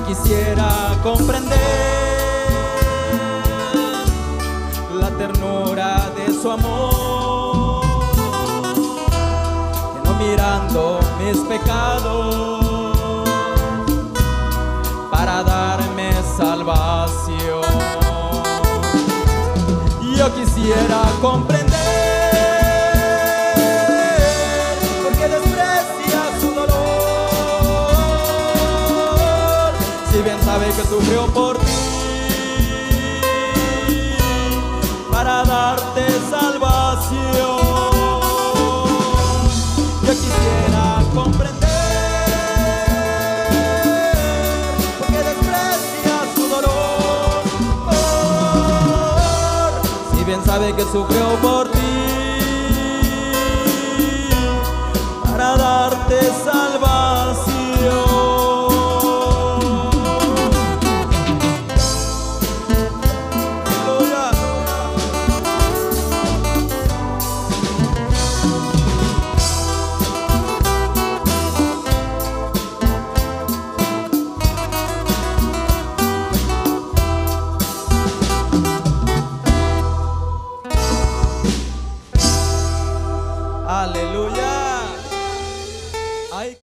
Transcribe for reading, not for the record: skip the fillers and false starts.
quisiera comprender la ternura de su amor, que no mirando mis pecados para darme salvación. Yo quisiera comprender por qué desprecia su dolor, si bien sabe que sufrió por ti para darte salvación. Yo quisiera comprender por qué desprecia su dolor, si bien sabe que sufrió por ti